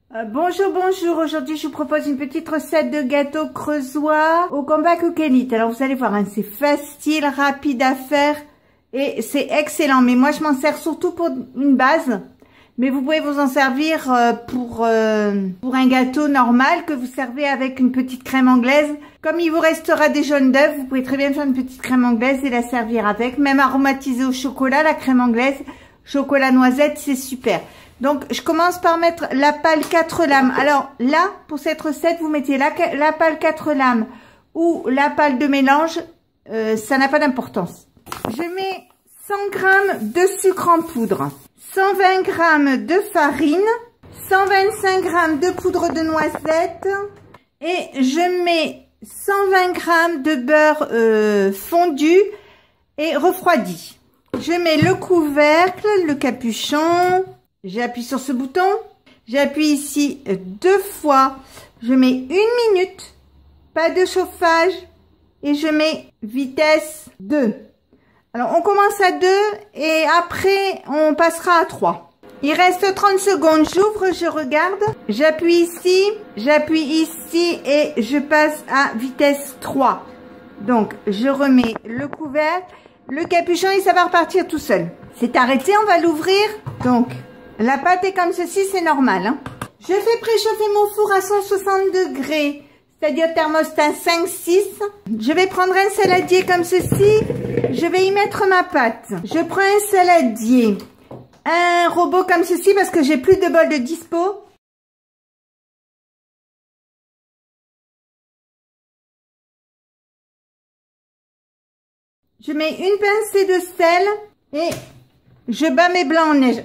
Bonjour, bonjour. Aujourd'hui, je vous propose une petite recette de gâteau creusois au combat coquelite. Alors, vous allez voir, hein, c'est facile, rapide à faire et c'est excellent. Mais moi, je m'en sers surtout pour une base. Mais vous pouvez vous en servir pour un gâteau normal que vous servez avec une petite crème anglaise. Comme il vous restera des jaunes d'œufs, vous pouvez très bien faire une petite crème anglaise et la servir avec. Même aromatisée au chocolat, la crème anglaise, chocolat noisette, c'est super. Donc, je commence par mettre la pâle 4 lames. Alors là, pour cette recette, vous mettez la pâle 4 lames ou la pâle de mélange, ça n'a pas d'importance. Je mets 100 g de sucre en poudre, 120 g de farine, 125 g de poudre de noisette et je mets 120 g de beurre fondu et refroidi. Je mets le couvercle, le capuchon. J'appuie sur ce bouton, j'appuie ici 2 fois, je mets 1 minute, pas de chauffage et je mets vitesse 2. Alors on commence à 2 et après on passera à 3. Il reste 30 secondes, j'ouvre, je regarde, j'appuie ici et je passe à vitesse 3. Donc je remets le couvercle, le capuchon et ça va repartir tout seul. C'est arrêté, on va l'ouvrir. Donc la pâte est comme ceci, c'est normal. Hein. Je fais préchauffer mon four à 160 degrés, c'est-à-dire thermostat 5-6. Je vais prendre un saladier comme ceci. Je vais y mettre ma pâte. Je prends un saladier, un robot comme ceci parce que j'ai plus de bol de dispo. Je mets une pincée de sel et je bats mes blancs en neige.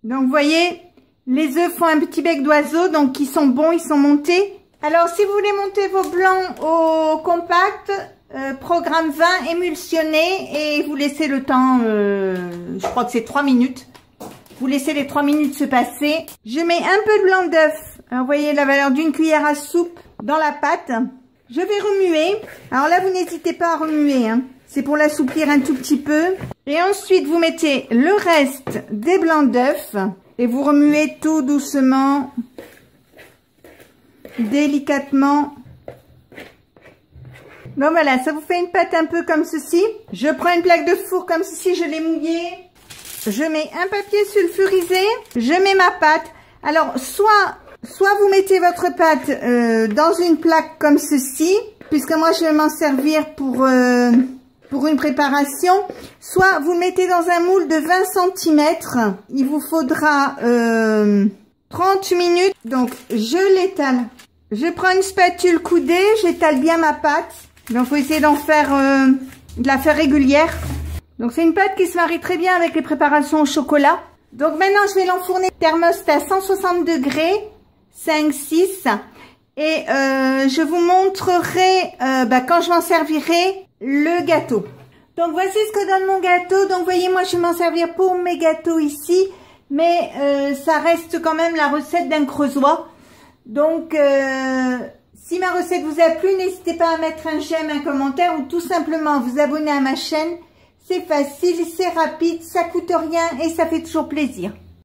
Donc, vous voyez, les œufs font un petit bec d'oiseau, donc ils sont bons, ils sont montés. Alors, si vous voulez monter vos blancs au compact, programme 20, émulsionné, et vous laissez le temps, je crois que c'est 3 minutes. Vous laissez les 3 minutes se passer. Je mets un peu de blanc d'œuf, vous voyez la valeur d'une cuillère à soupe dans la pâte. Je vais remuer. Alors là, vous n'hésitez pas à remuer, hein. C'est pour l'assouplir un tout petit peu. Et ensuite, vous mettez le reste des blancs d'œufs et vous remuez tout doucement, délicatement. Donc voilà, ça vous fait une pâte un peu comme ceci. Je prends une plaque de four comme ceci, je l'ai mouillée. Je mets un papier sulfurisé, je mets ma pâte. Alors, soit vous mettez votre pâte dans une plaque comme ceci, puisque moi je vais m'en servir pour une préparation, soit vous le mettez dans un moule de 20 cm. Il vous faudra 30 minutes. Donc, je l'étale. Je prends une spatule coudée, j'étale bien ma pâte. Donc, il faut essayer de la faire régulière. Donc, c'est une pâte qui se marie très bien avec les préparations au chocolat. Donc, maintenant, je vais l'enfourner thermostat 160 degrés, 5-6. Et je vous montrerai quand je m'en servirai le gâteau. Donc voici ce que donne mon gâteau. Donc voyez, moi je vais m'en servir pour mes gâteaux ici, mais ça reste quand même la recette d'un creusois. Donc si ma recette vous a plu, n'hésitez pas à mettre un j'aime, un commentaire ou tout simplement vous abonner à ma chaîne. C'est facile, c'est rapide, ça coûte rien et ça fait toujours plaisir.